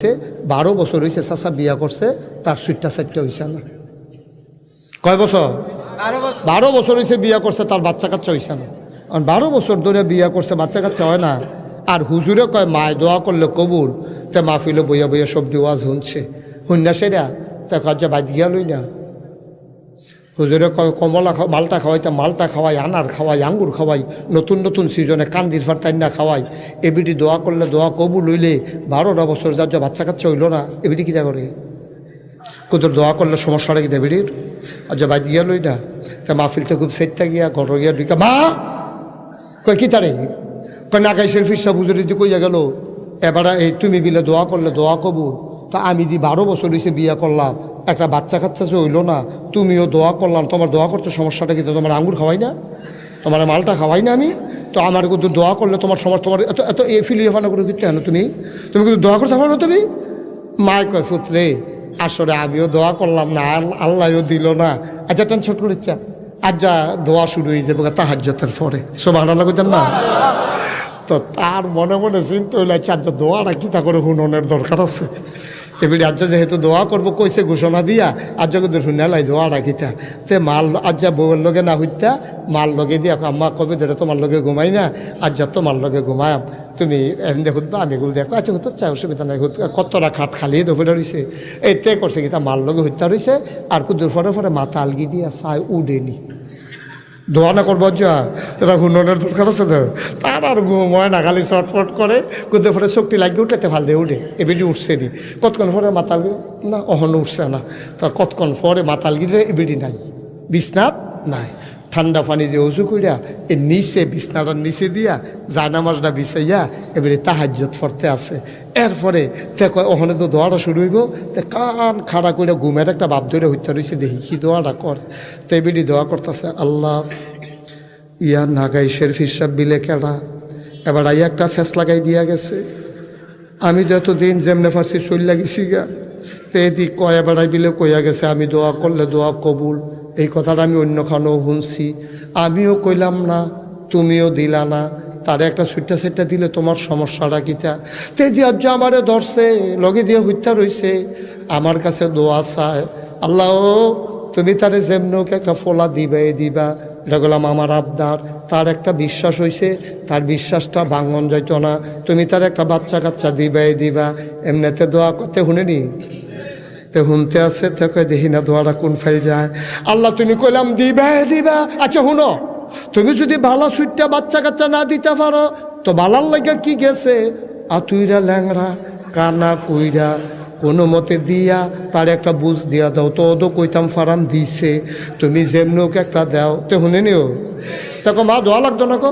12 বছর হয়েছে চাচা বিয়া করছে, তার সুইটটা সাইটটা হয়েছে না। কয় বছর? 12 বছর হয়েছে বিয়া করছে, তার বাচ্চা কাচ্চা হয়েছে না। 12 বছর ধরে বিয়া করছে, বাচ্চা কাচ্চা হয় না। আর হুজুরে কয় মায় দোয়া করলে কবুল, তে মাহফিলে বইয়া বইয়া সব ওয়াজ শুনছে, শুননা সেটা তা কাজ বাদ গিয়া লই না। হুজুরে কয় কমলা মালটা খাওয়াই, তা মালটা খাওয়াই, আনার খাওয়াই, আঙ্গুর খাওয়াই, নতুন নতুন সিজনে কান্দির ফারতাইনা খাওয়াই। এবিটি দোয়া করলে দোয়া কবুল হইলে 12টা বছর যার যা বাচ্চা কাচ্চা হইল না, এবিটি কী যা করে? কোথাও দোয়া করলে সমস্যাটা কি দেবিটির? আর যা বাদ গিয়া লই না। তা মাহফিলতে খুব সেটটা গিয়া ঘর গিয়া ঢুকা মা কয় কি তারে কয় নাগাই শেরফির সাহেব হুজুরে দি কইয়া গেল এবারে এই তুমি বিলে দোয়া করলে দোয়া কবুল। তা আমি 12 বছর হয়েছে বিয়া করলাম, একটা বাচ্চা কাচ্চা যে হইল না, তুমিও দোয়া করলাম, তোমার দোয়া করতে সমস্যাটা কি? তোমার আঙ্গুর খাওয়াই না, তোমার মালটা খাওয়াই না আমি, তো আমার কিন্তু দোয়া করলে তোমার সমস্যা, তোমার এত এত এ ফিলিয়াফানা করে দিতে না। তুমি কিন্তু দোয়া করতে পারো না তুমি? মায় কয় পুত্রে আসলে আমিও দোয়া করলাম না, আল্লাহও দিল না। আচ্ছা টেনশন করে ইচ্ছা আজ যা দোয়া শুরু হয়ে যাবে তাহাজ্জুদের পরে, সুবহানাল্লাহ কইতেন না? তো তার মনে মনে চিন্তা হইলে আচ্ছা দোয়াটা কি তা করে হুননের দরকার আছে। এবারে আজ্জা যেহেতু দোয়া করবো কইছে ঘোষণা দিয়া, আজ যদি শুনালাই দোয়া রাখিতা তে মাল আজ্জা বউয়ের লগে না হইতা, মাল লগে দিয়া আম্মা কবে ধরে তোমার লগে ঘুমাই না, আজ্জা তোমার লগে ঘুমায়াম, তুমি এমনি দেখো আমি এগুলো দেখো। আচ্ছা হতো চাই, অসুবিধা নাই, কতটা খাট খালি দফেটা রয়েছে এইতে করছে কি তা মাল লগে হইতা রয়েছে। আর কুদুর ফরে ফরে মাথা আলগি দিয়া চাই উডেনি দোয়া না করবো যা তোরা হুননের দরকার আছে তো। তার আর ঘুময় না, খালি চটফট করে কুদুর ফরে শক্তি লাগিয়ে উঠেতে ভাল দিয়ে উঠে এবিটি উঠছে নি। কতক্ষণ পরে মাতাল না অহন উঠছে না, তা কতক্ষণ পরে মাতাল গিয়ে এবিটি নাই, বিছনাত নাই। ঠান্ডা পানি দিয়ে উঁচু করিয়া এর নিচে বিছনাটার নিচে দিয়া জায়নামাজটা বিছাইয়া এবারে তাহাজ্জুদ পড়তে আছে। এরপরে দেখো ওখানে তো দোয়াটা শুরু হইব, তো কান খাড়া করে ঘুমের একটা ভাব ধরে হইতে রয়েছে, দেখি কি দোয়াটা করে। তো এবিটি দোয়া করতেছে আল্লাহ ইয়া নাগাই শেরফির সাহেব বিলে কেডা, এবার আইয়া একটা ফেস লাগাই দিয়া গেছে। আমি যতদিন যেমনে ফার্সি শৈল লাগিছি গা, তো এদিক কয়া বেড়াই বিলে কইয়া গেছে আমি দোয়া করলে দোয়া কবুল। এই কথাটা আমি অন্যখানেও শুনছি, আমিও কইলাম না, তুমিও দিলা না। তারে একটা সুইটটা সেটটা দিলে তোমার সমস্যাটা কিতা? তে দিয়া আমারে ধরছে, লগে দিয়ে হইতা রইছে, আমার কাছে দোয়া চায় আল্লাহ তুমি তারে যেমনকে একটা ফোলা দিবা। এটা গেলাম আমার আবদার। তার একটা বিশ্বাস হয়েছে, তার বিশ্বাসটা ভাঙন যাইতো না, তুমি তার একটা বাচ্চা কাচ্চা দিবা। এমনিতে দোয়া করতে শুনেনি তে শুনতে আছে, তো দেখি না দোয়াটা কোন ফাইল যায়। আল্লাহ তুমি কইলাম দিবা। আচ্ছা শুনো, তুমি যদি ভালো সুইটটা বাচ্চা কাচ্চা না দিতে পারো তো ভালার লাগে কি গেছে, আতুইরা ল্যাংরা কানা কইরা কোনো মতে দিয়া তার একটা বুঝ দিয়া দাও। তো ওদো কইতাম ফারাম দিছে, তুমি যেমনি ওকে একটা দাও। তো শুনে নিও, দেখো মা দোয়া লাগতো না কো।